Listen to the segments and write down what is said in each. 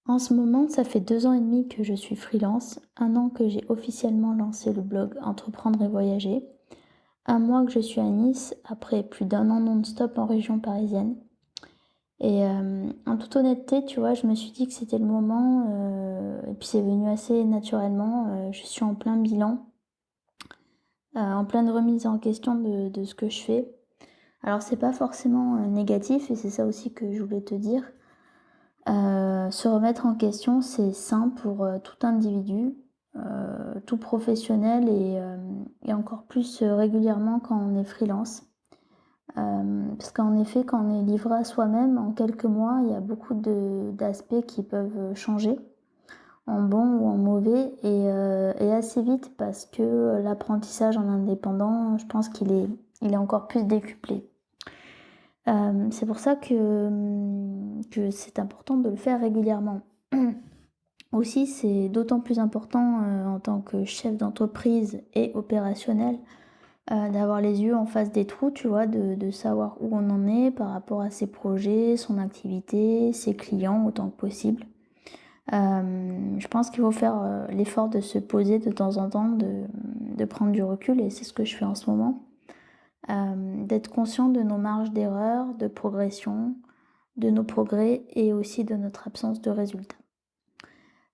En ce moment, ça fait 2 ans et demi que je suis freelance, 1 an que j'ai officiellement lancé le blog Entreprendre et voyager, 1 mois que je suis à Nice après plus d'1 an non-stop en région parisienne et en toute honnêteté, tu vois, je me suis dit que c'était le moment, et puis c'est venu assez naturellement, je suis en plein bilan, en pleine remise en question de ce que je fais. Alors c'est pas forcément, négatif et c'est ça aussi que je voulais te dire. Se remettre en question, c'est sain pour, tout individu, tout professionnel et encore plus, régulièrement quand on est freelance. Parce qu'en effet, quand on est livré à soi-même, en quelques mois, il y a beaucoup d'aspects qui peuvent, changer, en bon ou en mauvais et assez vite parce que, l'apprentissage en indépendant, je pense qu'il est encore plus décuplé. C'est pour ça que c'est important de le faire régulièrement. Aussi, c'est d'autant plus important, en tant que chef d'entreprise et opérationnel, d'avoir les yeux en face des trous, tu vois? De savoir où on en est par rapport à ses projets, son activité, ses clients autant que possible. Je pense qu'il faut faire, l'effort de se poser de temps en temps, de prendre du recul et c'est ce que je fais en ce moment. D'être conscient de nos marges d'erreur, de progression, de nos progrès et aussi de notre absence de résultats.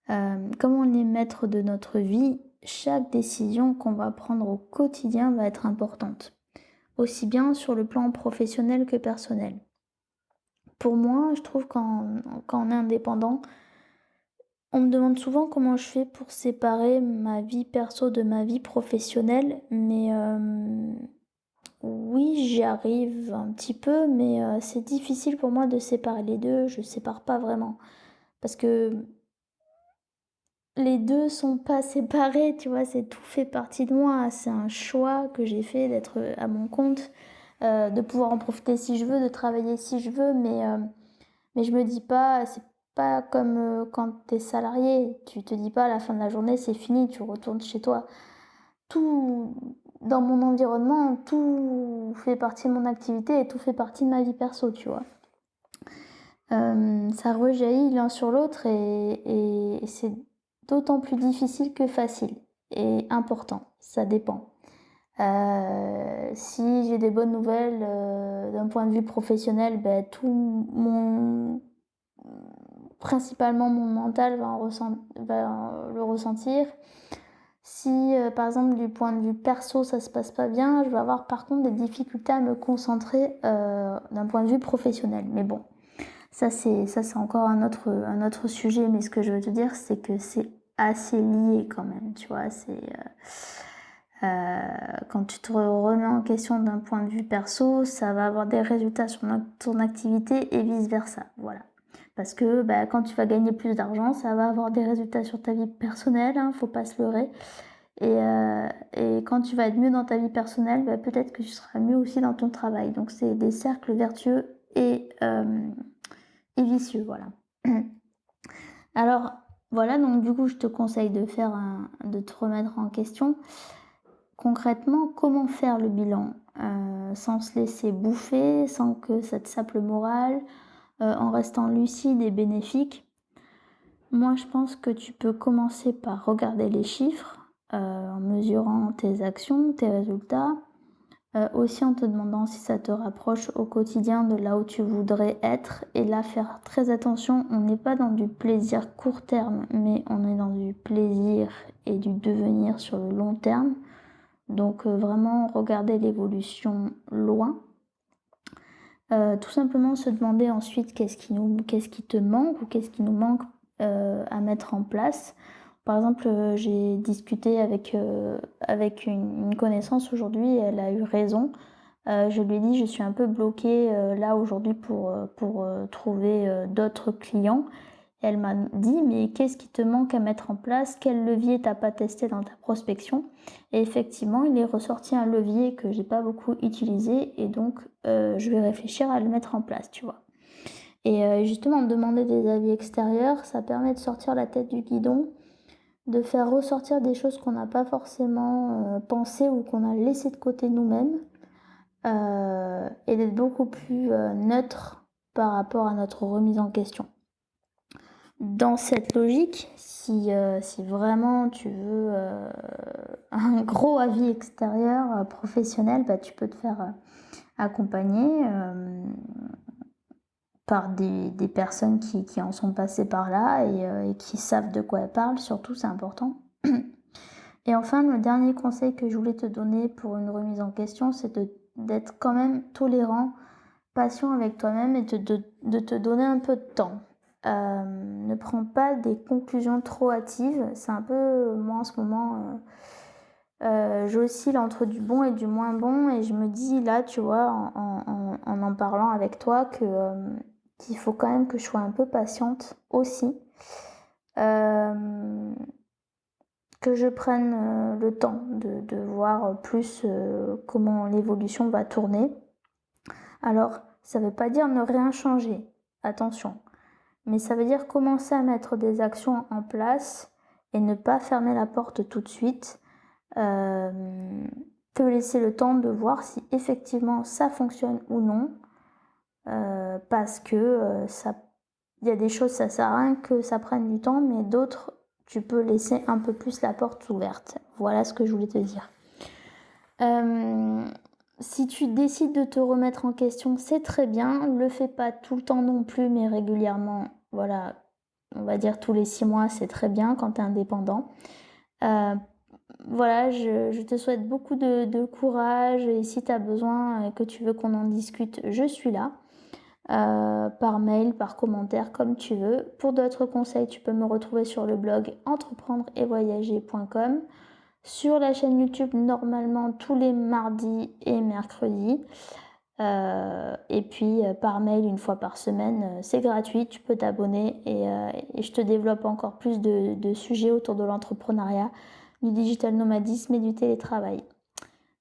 Comme on est maître de notre vie, chaque décision qu'on va prendre au quotidien va être importante, aussi bien sur le plan professionnel que personnel. Pour moi, je trouve quand on est indépendant, on me demande souvent comment je fais pour séparer ma vie perso de ma vie professionnelle, mais oui, j'y arrive un petit peu, mais c'est difficile pour moi de séparer les 2. Je sépare pas vraiment parce que les 2 sont pas séparés, tu vois? C'est tout fait partie de moi. C'est un choix que j'ai fait d'être, à mon compte, de pouvoir en profiter si je veux, de travailler si je veux, mais je me dis pas c'est pas comme, quand tu es salarié. Tu te dis pas à la fin de la journée: «C'est fini», tu retournes chez toi. Tout dans mon environnement, tout fait partie de mon activité et tout fait partie de ma vie perso, tu vois? Ça rejaillit l'un sur l'autre et c'est d'autant plus difficile que facile et important, ça dépend. Si j'ai des bonnes nouvelles, d'un point de vue professionnel, tout mon principalement mon mental va le ressentir. Si, par exemple, du point de vue perso, ça se passe pas bien, je vais avoir par contre des difficultés à me concentrer, d'un point de vue professionnel. Mais bon, ça c'est encore un autre sujet, mais ce que je veux te dire, c'est que c'est assez lié quand même, tu vois? Quand tu te remets en question d'un point de vue perso, ça va avoir des résultats sur ton activité et vice versa, voilà. Parce que, quand tu vas gagner plus d'argent, ça va avoir des résultats sur ta vie personnelle, hein, faut pas se leurrer et quand tu vas être mieux dans ta vie personnelle, peut-être que tu seras mieux aussi dans ton travail. Donc c'est des cercles vertueux et vicieux, voilà. Alors voilà, donc du coup, je te conseille de te remettre en question. Concrètement, comment faire le bilan? Sans se laisser bouffer, sans que ça te sape le moral, en restant lucide et bénéfique. Moi, je pense que tu peux commencer par regarder les chiffres, en mesurant tes actions, tes résultats, aussi en te demandant si ça te rapproche au quotidien de là où tu voudrais être et là, faire très attention, on n'est pas dans du plaisir court terme, mais on est dans du plaisir et du devenir sur le long terme. Donc, vraiment regarder l'évolution loin. Tout simplement se demander ensuite qu'est-ce qui te manque ou qu'est-ce qui nous manque, à mettre en place. Par exemple, j'ai discuté avec une connaissance aujourd'hui, elle a eu raison. Je lui ai dit: «Je suis un peu bloquée, là aujourd'hui pour trouver, d'autres clients». Elle m'a dit: «Mais qu'est-ce qui te manque à mettre en place? Quel levier tu pas testé dans ta prospection?» Et effectivement, il est ressorti un levier que j'ai pas beaucoup utilisé et donc je vais réfléchir à le mettre en place, tu vois? Et justement, demander des avis extérieurs, ça permet de sortir la tête du guidon, de faire ressortir des choses qu'on n'a pas forcément, pensées ou qu'on a laissées de côté nous-mêmes, et d'être beaucoup plus, neutre par rapport à notre remise en question. dans cette logique, si vraiment tu veux un gros avis extérieur professionnel, bah, tu peux te faire accompagner par des personnes qui en sont passées par là et qui savent de quoi elles parlent, surtout, c'est important. Et enfin, le dernier conseil que je voulais te donner pour une remise en question, c'est d'être quand même tolérant, patient avec toi-même et de te donner un peu de temps. Ne prends pas des conclusions trop hâtives. C'est un peu, moi en ce moment, j'oscille entre du bon et du moins bon et je me dis là, tu vois, en parlant avec toi, qu'il faut quand même que je sois un peu patiente aussi. Que je prenne le temps de voir plus comment l'évolution va tourner. Alors, ça ne veut pas dire ne rien changer, attention, mais ça veut dire commencer à mettre des actions en place et ne pas fermer la porte tout de suite. Te laisser le temps de voir si effectivement ça fonctionne ou non, parce que il y a des choses, ça sert à rien que ça prenne du temps, mais d'autres, tu peux laisser un peu plus la porte ouverte. Voilà ce que je voulais te dire. Si tu décides de te remettre en question, c'est très bien. Le fais pas tout le temps non plus, mais régulièrement. Voilà, on va dire tous les 6 mois, c'est très bien quand tu es indépendant. Voilà, je te souhaite beaucoup de courage et si tu as besoin que tu veux qu'on en discute, je suis là. Par mail, par commentaire, comme tu veux. Pour d'autres conseils, tu peux me retrouver sur le blog entreprendreetvoyager.com, sur la chaîne YouTube normalement tous les mardis et mercredis, et puis par mail une fois par semaine. C'est gratuit, tu peux t'abonner et je te développe encore plus de sujets autour de l'entrepreneuriat, du digital nomadisme et du télétravail.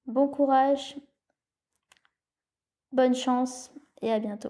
Bon courage, bonne chance et à bientôt.